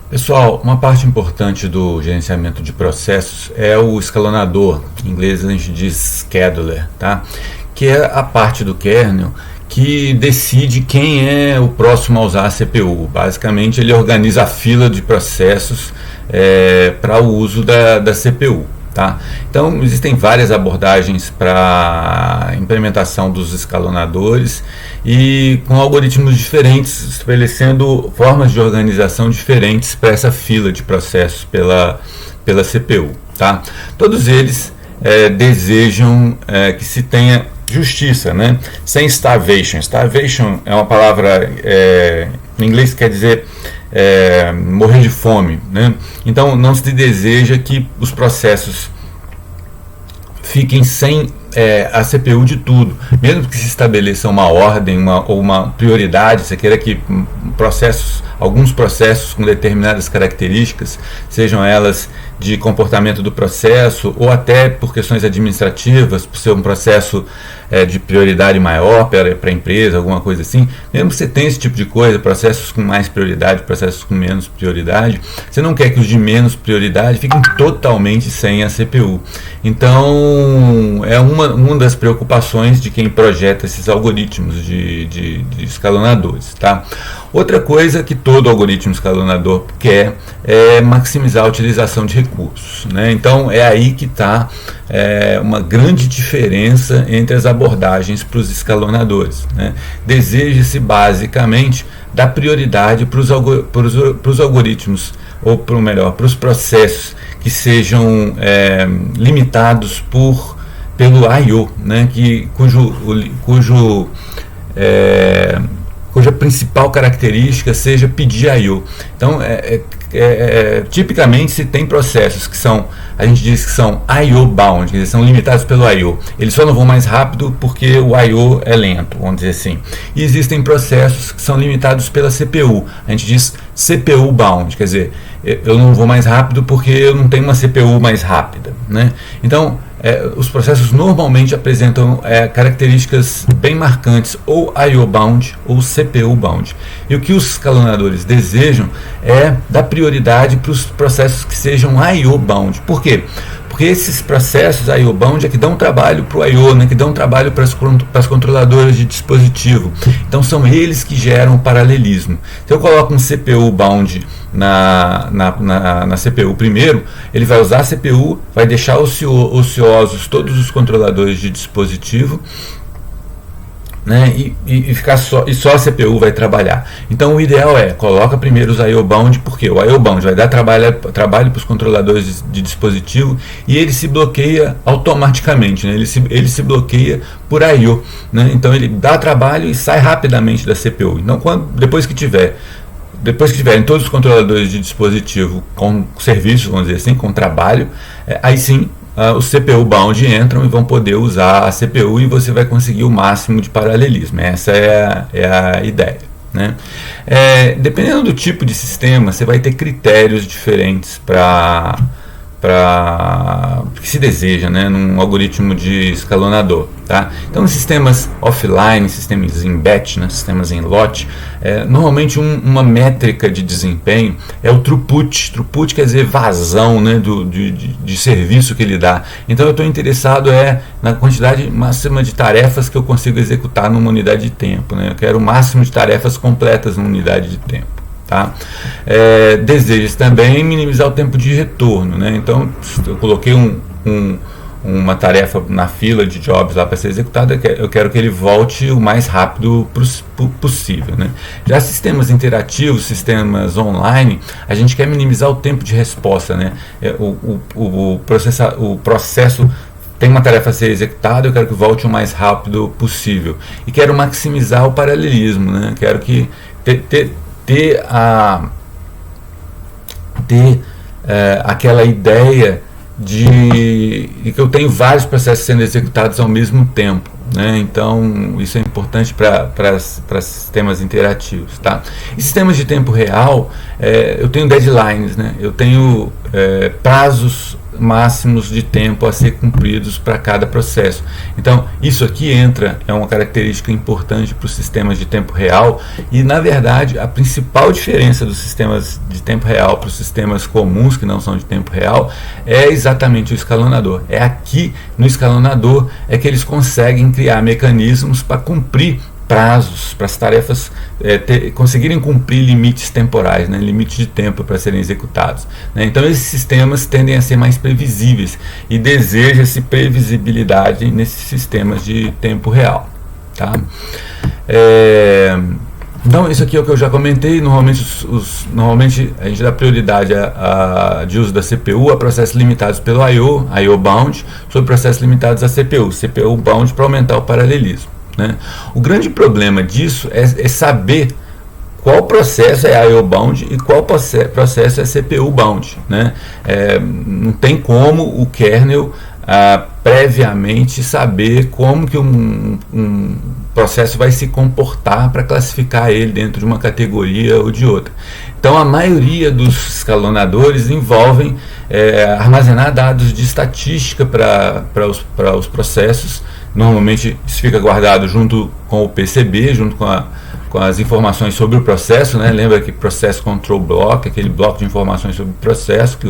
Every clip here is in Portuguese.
Pessoal, uma parte importante do gerenciamento de processos é o escalonador, em inglês a gente diz scheduler, tá? Que é a parte do kernel que decide quem é o próximo a usar a CPU. Basicamente, ele organiza a fila de processos para o uso da CPU. Tá? Então, existem várias abordagens para a implementação dos escalonadores e com algoritmos diferentes, estabelecendo formas de organização diferentes para essa fila de processos pela CPU. Tá? Todos eles desejam que se tenha justiça, né? Sem starvation. Starvation é uma palavra em inglês que quer dizer morrer de fome, né? Então não se deseja que os processos fiquem sem a CPU de tudo, mesmo que se estabeleça uma ordem ou uma prioridade. Você queira que alguns processos com determinadas características, sejam elas de comportamento do processo ou até por questões administrativas, por ser um processo de prioridade maior para a empresa, alguma coisa assim, mesmo que você tenha esse tipo de coisa, processos com mais prioridade, processos com menos prioridade, você não quer que os de menos prioridade fiquem totalmente sem a CPU. Então, é uma das preocupações de quem projeta esses algoritmos de escalonadores. Tá? Outra coisa que todo algoritmo escalonador quer é maximizar a utilização de recursos, né? Então, é aí que está uma grande diferença entre as abordagens para os escalonadores, né? Deseja-se basicamente dar prioridade para os algoritmos, ou para os processos que sejam limitados pelo I/O, né? Cuja principal característica seja pedir I/O. Então, tipicamente se tem processos que a gente diz que são I/O bound, eles são limitados pelo I/O. Eles só não vão mais rápido porque o I/O é lento, vamos dizer assim. E existem processos que são limitados pela CPU. A gente diz CPU bound, quer dizer, eu não vou mais rápido porque eu não tenho uma CPU mais rápida, né? Então, os processos normalmente apresentam características bem marcantes, ou I/O bound ou CPU bound. E o que os escalonadores desejam é dar prioridade para os processos que sejam I/O bound. Por quê? Porque esses processos I/O bound é que dão trabalho para o I/O, né, que dão trabalho para as controladoras de dispositivo. Então são eles que geram o paralelismo. Se eu coloco um CPU bound na CPU primeiro, ele vai usar a CPU, vai deixar ociosos todos os controladores de dispositivo, né, e só a CPU vai trabalhar. Então o ideal coloca primeiro os I/O bound, porque o I/O bound vai dar trabalho para os controladores de dispositivo e ele se bloqueia automaticamente, né? Ele se bloqueia por I/O, né? Então ele dá trabalho e sai rapidamente da CPU. Então depois que tiverem todos os controladores de dispositivo com serviço, vamos dizer assim, com trabalho, aí sim os CPU bound entram e vão poder usar a CPU e você vai conseguir o máximo de paralelismo. Essa é a ideia, né? Dependendo do tipo de sistema, você vai ter critérios diferentes para que se deseja, né, num algoritmo de escalonador, tá? Então, nos sistemas offline, sistemas em batch, né, sistemas em lote, normalmente uma métrica de desempenho é o throughput. Throughput quer dizer vazão, né, de serviço que ele dá. Então, eu estou interessado na quantidade máxima de tarefas que eu consigo executar numa unidade de tempo, né? Eu quero o máximo de tarefas completas numa unidade de tempo. Tá? Deseja também minimizar o tempo de retorno, né? Então, eu coloquei uma tarefa na fila de jobs lá para ser executada, eu quero que ele volte o mais rápido possível, né? Já sistemas interativos, sistemas online, a gente quer minimizar o tempo de resposta, né? O processo tem uma tarefa a ser executada, eu quero que volte o mais rápido possível e quero maximizar o paralelismo, né? Quero que ter aquela ideia de que eu tenho vários processos sendo executados ao mesmo tempo, né? Então isso é importante para sistemas interativos, tá? E sistemas de tempo real, eu tenho deadlines, né? Eu tenho prazos máximos de tempo a ser cumpridos para cada processo. Então, isso aqui é uma característica importante para os sistemas de tempo real, e, na verdade, a principal diferença dos sistemas de tempo real para os sistemas comuns, que não são de tempo real, é exatamente o escalonador. É aqui, no escalonador, é que eles conseguem criar mecanismos para cumprir prazos, para as tarefas conseguirem cumprir limites temporais, né, limites de tempo para serem executados, né. Então esses sistemas tendem a ser mais previsíveis, e deseja-se previsibilidade nesses sistemas de tempo real, tá? Então isso aqui é o que eu já comentei. Normalmente a gente dá prioridade de uso da CPU a processos limitados pelo I/O bound, sobre processos limitados a CPU bound, para aumentar o paralelismo, né? O grande problema disso é saber qual processo é I/O bound e qual processo é CPU bound, né? Não tem como o kernel previamente saber como que um processo vai se comportar para classificar ele dentro de uma categoria ou de outra. Então a maioria dos escalonadores envolvem armazenar dados de estatística para os processos. Normalmente isso fica guardado junto com o PCB, junto com as informações sobre o processo, né? Lembra que Process Control Block, aquele bloco de informações sobre o processo que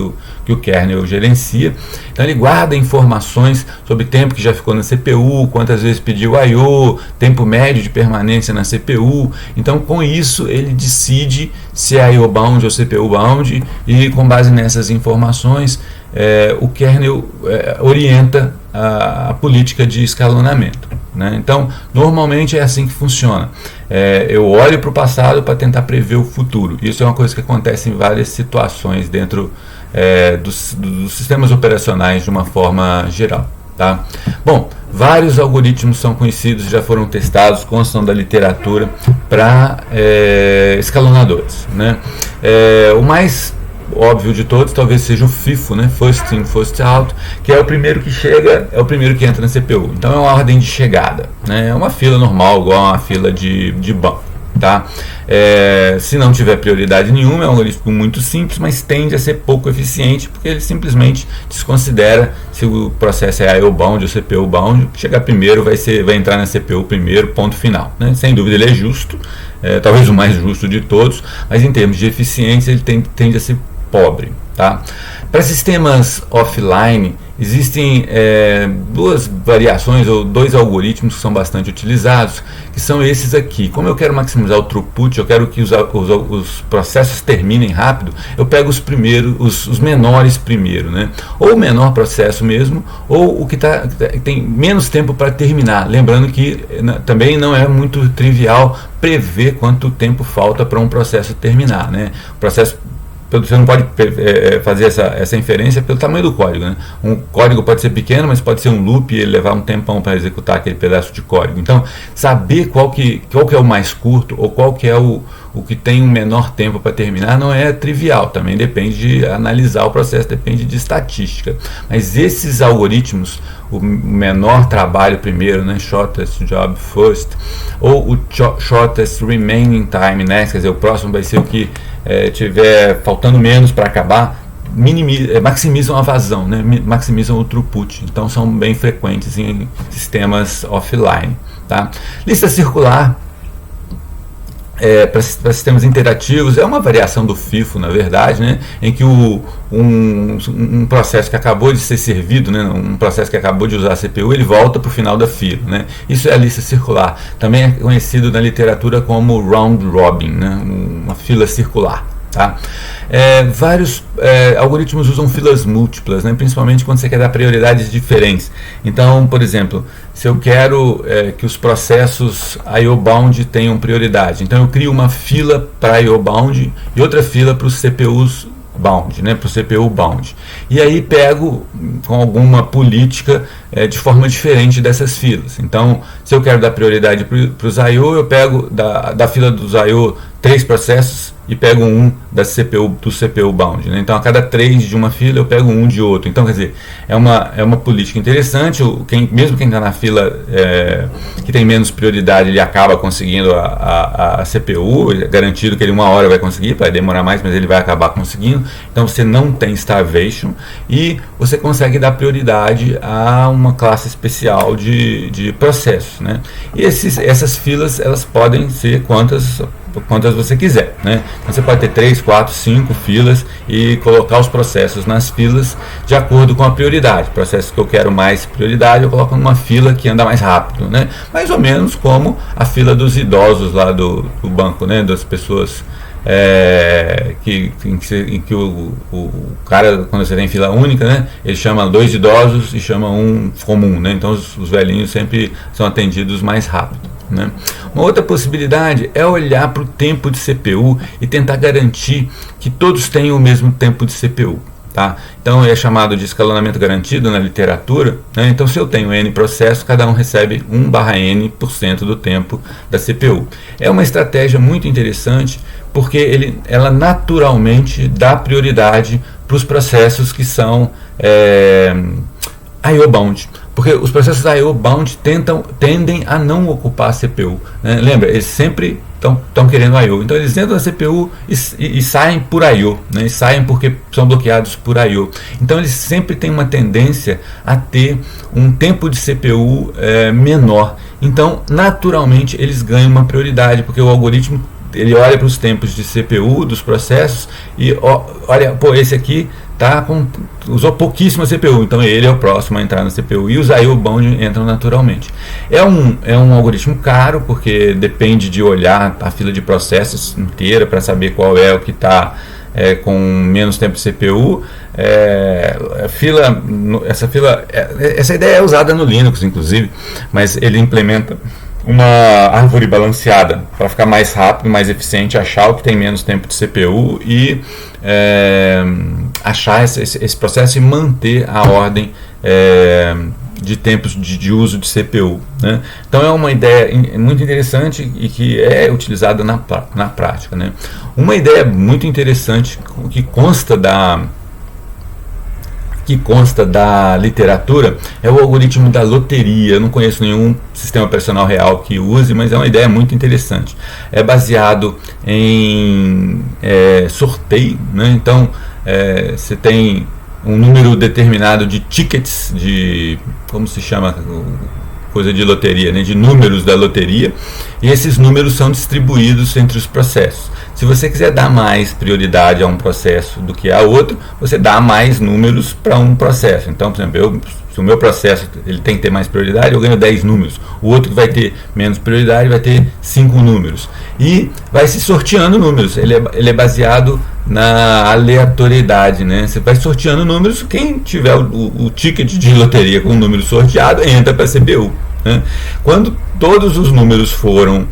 o kernel gerencia. Então ele guarda informações sobre tempo que já ficou na CPU, quantas vezes pediu I/O, tempo médio de permanência na CPU. Então com isso ele decide se é I/O bound ou CPU bound, e com base nessas informações o kernel orienta a política de escalonamento, né? Então normalmente é assim que funciona. Eu olho para o passado para tentar prever o futuro. Isso é uma coisa que acontece em várias situações dentro dos sistemas operacionais de uma forma geral, tá? Bom, vários algoritmos são conhecidos, já foram testados, constam da literatura para escalonadores, né? O mais óbvio de todos talvez seja o FIFO, né? First in, first out, que é o primeiro que chega, é o primeiro que entra na CPU. Então é uma ordem de chegada, né? É uma fila normal, igual a uma fila de banco, tá? Se não tiver prioridade nenhuma, é um algoritmo muito simples, mas tende a ser pouco eficiente, porque ele simplesmente desconsidera se o processo é I/O bound ou CPU bound. Chegar primeiro vai entrar na CPU primeiro, ponto final, né? Sem dúvida ele é justo, talvez o mais justo de todos, mas em termos de eficiência ele tende a ser pobre, tá? Para sistemas offline existem duas variações ou dois algoritmos que são bastante utilizados, que são esses aqui. Como eu quero maximizar o throughput, eu quero que os processos terminem rápido, eu pego os menores primeiro, né? Ou o menor processo mesmo, ou o que tem menos tempo para terminar. Lembrando que também não é muito trivial prever quanto tempo falta para um processo terminar, né? O processo, você não pode fazer essa inferência pelo tamanho do código, né? Um código pode ser pequeno, mas pode ser um loop e ele levar um tempão para executar aquele pedaço de código. Então, saber qual que é o mais curto ou qual que é o que tem um menor tempo para terminar não é trivial. Também depende de analisar o processo, depende de estatística. Mas esses algoritmos, o menor trabalho primeiro, né? Shortest job first, ou o shortest remaining time next, quer dizer, o próximo vai ser o que tiver faltando menos para acabar, maximizam a vazão, né? Maximizam o throughput. Então são bem frequentes em sistemas offline, tá? Lista circular para sistemas interativos é uma variação do FIFO, na verdade, né? Em que um processo que acabou de ser servido, né? Um processo que acabou de usar a CPU, ele volta para o final da fila, né? Isso é a lista circular. Também é conhecido na literatura como round robin, né? Uma fila circular, tá? Vários algoritmos usam filas múltiplas, né? Principalmente quando você quer dar prioridades diferentes. Então, por exemplo, se eu quero que os processos I/O bound tenham prioridade, então eu crio uma fila para I/O bound e outra fila para os CPUs bound, né? Para o CPU bound. E aí pego com alguma política de forma diferente dessas filas. Então, se eu quero dar prioridade para os I/O, eu pego da fila dos I/O 3 processos e pego um da CPU, do CPU bound, né? Então a cada 3 de uma fila eu pego um de outro. Então, quer dizer, é uma política interessante. Mesmo quem está na fila que tem menos prioridade, ele acaba conseguindo a CPU, é garantido que ele uma hora vai conseguir, vai demorar mais, mas ele vai acabar conseguindo. Então você não tem starvation e você consegue dar prioridade a uma classe especial de processos, né? E essas filas, elas podem ser quantas você quiser, né? Então você pode ter 3, 4, 5 filas e colocar os processos nas filas de acordo com a prioridade. Processos que eu quero mais prioridade, eu coloco numa fila que anda mais rápido, né? Mais ou menos como a fila dos idosos lá do banco, né? Das pessoas em que o cara, quando você tem fila única, né, ele chama 2 idosos e chama um comum, né? Então os velhinhos sempre são atendidos mais rápido, né? Uma outra possibilidade é olhar para o tempo de CPU e tentar garantir que todos tenham o mesmo tempo de CPU. Tá? Então é chamado de escalonamento garantido na literatura, né? Então se eu tenho N processos, cada um recebe 1/N% do tempo da CPU. É uma estratégia muito interessante porque ela naturalmente dá prioridade para os processos que são I/O bound, porque os processos I/O bound tendem a não ocupar a CPU, né? Lembra, eles sempre estão querendo I/O, então eles entram na CPU e saem por I/O, né? E saem porque são bloqueados por I/O. Então eles sempre têm uma tendência a ter um tempo de CPU menor. Então naturalmente eles ganham uma prioridade, porque o algoritmo ele olha para os tempos de CPU dos processos e olha, pô, esse aqui usou pouquíssima CPU, então ele é o próximo a entrar na CPU, e os I/O bound entram naturalmente. É um algoritmo caro, porque depende de olhar a fila de processos inteira para saber qual é o que está com menos tempo de CPU. Essa ideia é usada no Linux, inclusive, mas ele implementa uma árvore balanceada para ficar mais rápido, mais eficiente, achar o que tem menos tempo de CPU e achar esse processo e manter a ordem de tempos de uso de CPU, né? Então é uma ideia muito interessante e que é utilizada na prática, né? Uma ideia muito interessante que consta da literatura é o algoritmo da loteria. Eu não conheço nenhum sistema operacional real que use, mas é uma ideia muito interessante. É baseado em sorteio, né? Então você tem um número determinado de tickets, como se chama, coisa de loteria, né? De números da loteria, e esses números são distribuídos entre os processos. Se você quiser dar mais prioridade a um processo do que a outro, você dá mais números para um processo. Então, por exemplo, se o meu processo ele tem que ter mais prioridade, eu ganho 10 números. O outro que vai ter menos prioridade vai ter 5 números. E vai se sorteando números. Ele é baseado na aleatoriedade, né? Você vai sorteando números, quem tiver o ticket de loteria com o número sorteado entra para a CPU, né? Quando todos os números foram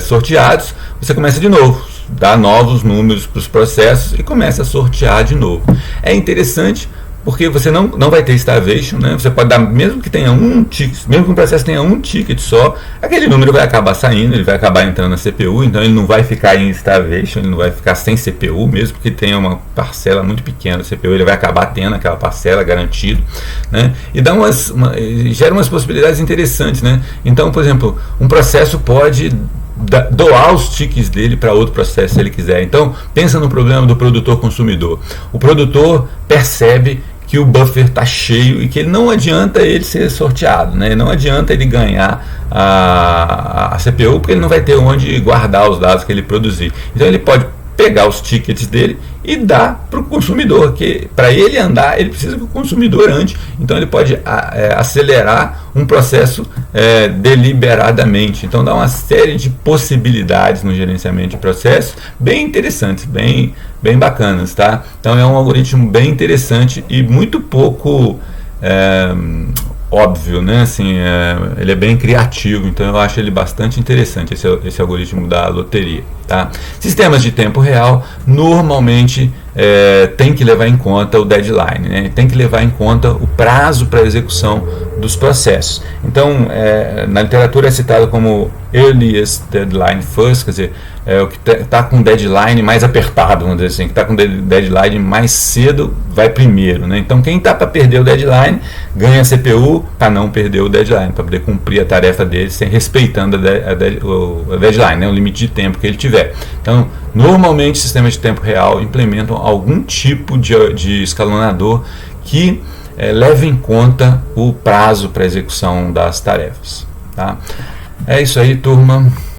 sorteados, você começa de novo, dá novos números para os processos e começa a sortear de novo. É interessante porque você não vai ter starvation, né? Você pode dar, mesmo que tenha um ticket, mesmo que um processo tenha um ticket só, aquele número vai acabar saindo, ele vai acabar entrando na CPU, então ele não vai ficar em starvation, ele não vai ficar sem CPU, mesmo que tenha uma parcela muito pequena da CPU, ele vai acabar tendo aquela parcela garantido, né? E gera umas possibilidades interessantes, né? Então, por exemplo, um processo pode doar os tickets dele para outro processo se ele quiser. Então pensa no problema do produtor consumidor. O produtor percebe que o buffer está cheio e que não adianta ele ser sorteado, né? Não adianta ele ganhar a CPU, porque ele não vai ter onde guardar os dados que ele produzir. Então ele pode pegar os tickets dele e dar para o consumidor, que para ele andar, ele precisa que o consumidor ande. Então ele pode acelerar um processo deliberadamente. Então dá uma série de possibilidades no gerenciamento de processos bem interessantes, bem bacanas, tá? Então é um algoritmo bem interessante e muito pouco óbvio, né? Assim, ele é bem criativo, então eu acho ele bastante interessante, esse algoritmo da loteria, tá? Sistemas de tempo real normalmente tem que levar em conta o deadline, né? Tem que levar em conta o prazo para execução dos processos. Então, na literatura é citado como earliest deadline first, quer dizer, é o que está com deadline mais apertado, vamos dizer assim, que está com deadline mais cedo vai primeiro, né? Então quem está para perder o deadline ganha a CPU para não perder o deadline, para poder cumprir a tarefa dele respeitando a deadline, né? O limite de tempo que ele tiver. Então normalmente sistemas de tempo real implementam algum tipo de escalonador que leve em conta o prazo para execução das tarefas, tá? É isso aí, turma.